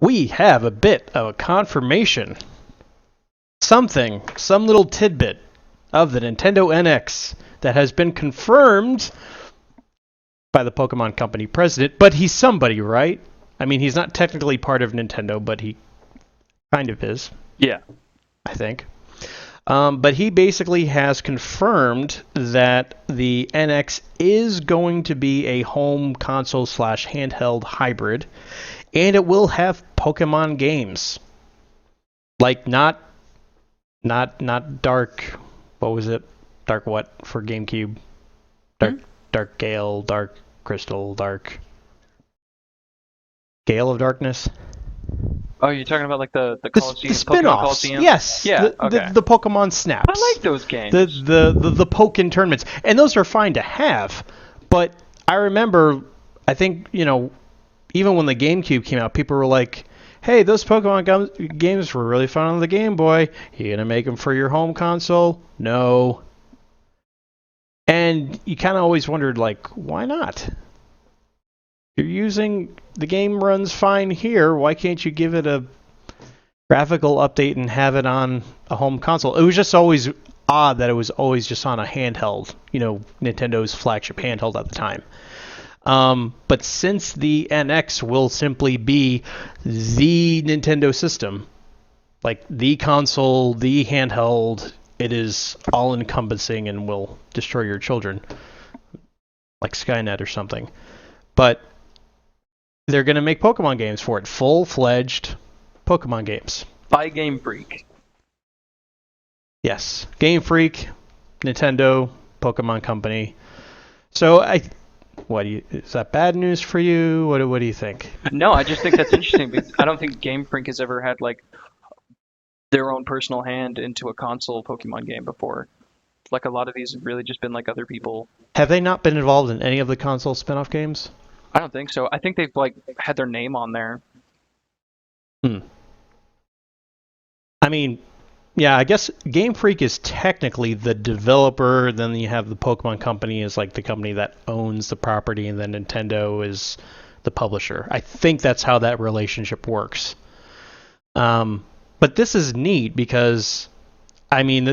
we have a bit of a confirmation. Some little tidbit of the Nintendo NX that has been confirmed by the Pokemon Company president, but he's somebody, right? I mean, he's not technically part of Nintendo, but he kind of is. Yeah. I think. But he basically has confirmed that the NX is going to be a home console / handheld hybrid, and it will have Pokemon games. Like not Dark. What was it? Dark what for GameCube? Dark Gale, Dark Crystal, Dark Gale of Darkness. Oh, you're talking about like the The spin-offs, yes. Yeah, the Pokemon Snaps. I like those games. The Pokken tournaments, and those are fine to have. But I remember, I think even when the GameCube came out, people were like, "Hey, those Pokemon games were really fun on the Game Boy. You gonna make them for your home console?" No. And you kind of always wondered, like, why not? The game runs fine here. Why can't you give it a graphical update and have it on a home console? It was just always odd that it was always just on a handheld, Nintendo's flagship handheld at the time. But since the NX will simply be the Nintendo system, like the console, the handheld, it is all-encompassing and will destroy your children, like Skynet or something. But they're going to make Pokemon games for it. Full-fledged Pokemon games. By Game Freak. Yes. Game Freak, Nintendo, Pokemon Company. So, is that bad news for you? What do you think? No, I just think that's interesting because I don't think Game Freak has ever had, like, their own personal hand into a console Pokemon game before. Like, a lot of these have really just been, like, other people. Have they not been involved in any of the console spin-off games? I don't think so. I think they've like had their name on there. I mean, yeah, I guess Game Freak is technically the developer, then you have the Pokemon Company is like the company that owns the property, and then Nintendo is the publisher. I think that's how that relationship works. But this is neat because, I mean,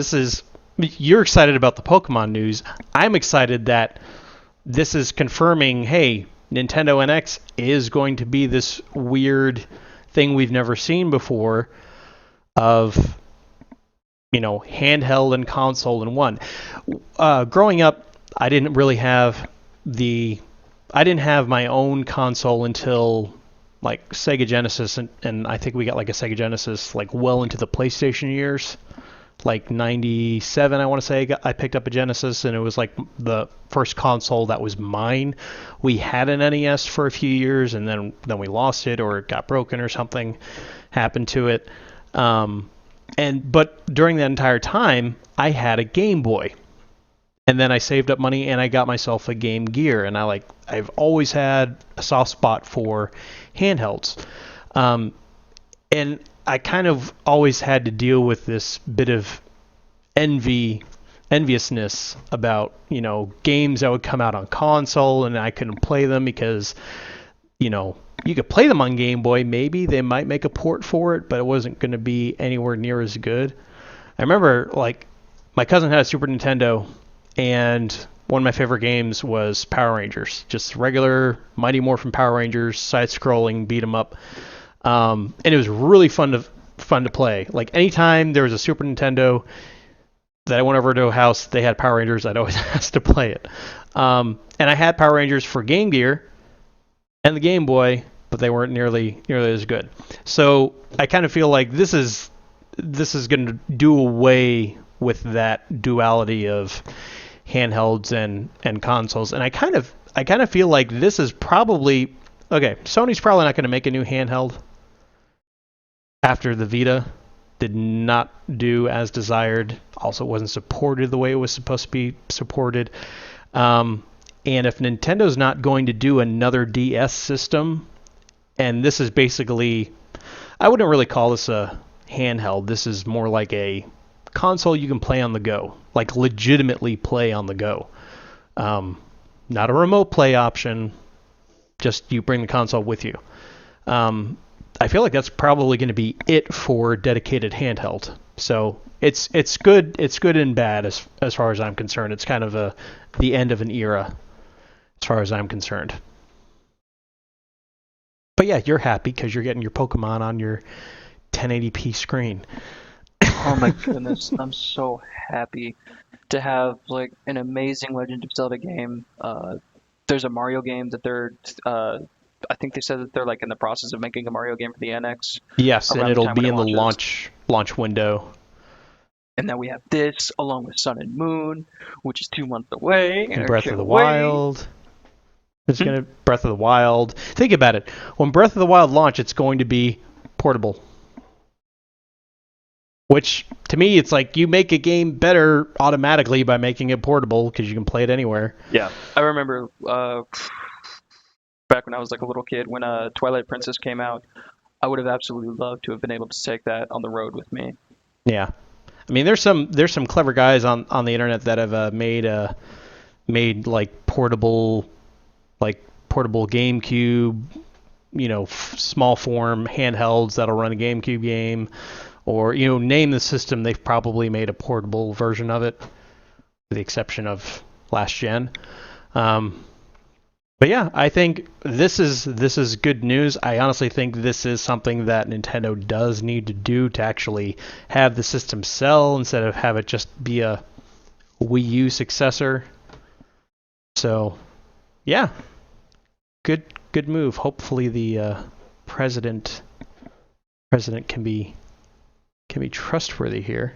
you're excited about the Pokemon news. I'm excited that this is confirming, hey, Nintendo NX is going to be this weird thing we've never seen before of, handheld and console in one. Growing up, I didn't have my own console until like Sega Genesis, and I think we got like a Sega Genesis like well into the PlayStation years. Like 97, I want to say, I picked up a Genesis, and it was like the first console that was mine. We had an NES for a few years, and then we lost it, or it got broken, or something happened to it. But during that entire time, I had a Game Boy, and then I saved up money and I got myself a Game Gear, and I've always had a soft spot for handhelds, and I kind of always had to deal with this bit of enviousness about, games that would come out on console and I couldn't play them because, you could play them on Game Boy. Maybe they might make a port for it, but it wasn't going to be anywhere near as good. I remember, my cousin had a Super Nintendo, and one of my favorite games was Power Rangers. Just regular Mighty Morphin Power Rangers, side-scrolling, beat 'em up. And it was really fun to play. Like, anytime there was a Super Nintendo that I went over to a house, they had Power Rangers, I'd always ask to play it. And I had Power Rangers for Game Gear and the Game Boy, but they weren't nearly as good. So I kind of feel like this is going to do away with that duality of handhelds and consoles. And I kind of feel like this is probably Sony's probably not going to make a new handheld after the Vita did not do as desired. Also wasn't supported the way it was supposed to be supported. And if Nintendo's not going to do another DS system, and this is basically, I wouldn't really call this a handheld. This is more like a console you can play on the go, like legitimately play on the go. Not a remote play option, just you bring the console with you. I feel like that's probably going to be it for dedicated handheld. So it's good. It's good and bad as far as I'm concerned. It's kind of the end of an era as far as I'm concerned. But yeah, you're happy because you're getting your Pokemon on your 1080p screen. Oh my goodness, I'm so happy to have like an amazing Legend of Zelda game. There's a Mario game that I think they said that they're like in the process of making a Mario game for the NX Yes, and around the it'll time when be it in the launches. launch window. And then we have this along with Sun and Moon, which is 2 months away, and And I Breath of can't the wait. Wild. It's Hmm? gonna Breath of the Wild. Think about it. When Breath of the Wild launch, it's going to be portable. Which to me, it's like you make a game better automatically by making it portable because you can play it anywhere. Yeah, I remember back when I was like a little kid when Twilight Princess came out. I would have absolutely loved to have been able to take that on the road with me. Yeah, I mean, there's some clever guys on the internet that have made like portable GameCube, small form handhelds that'll run a GameCube game, or name the system. They've probably made a portable version of it, with the exception of last gen. Um, but yeah, I think this is good news. I honestly think this is something that Nintendo does need to do to actually have the system sell instead of have it just be a Wii U successor. So yeah, good move. Hopefully the president president can be trustworthy here.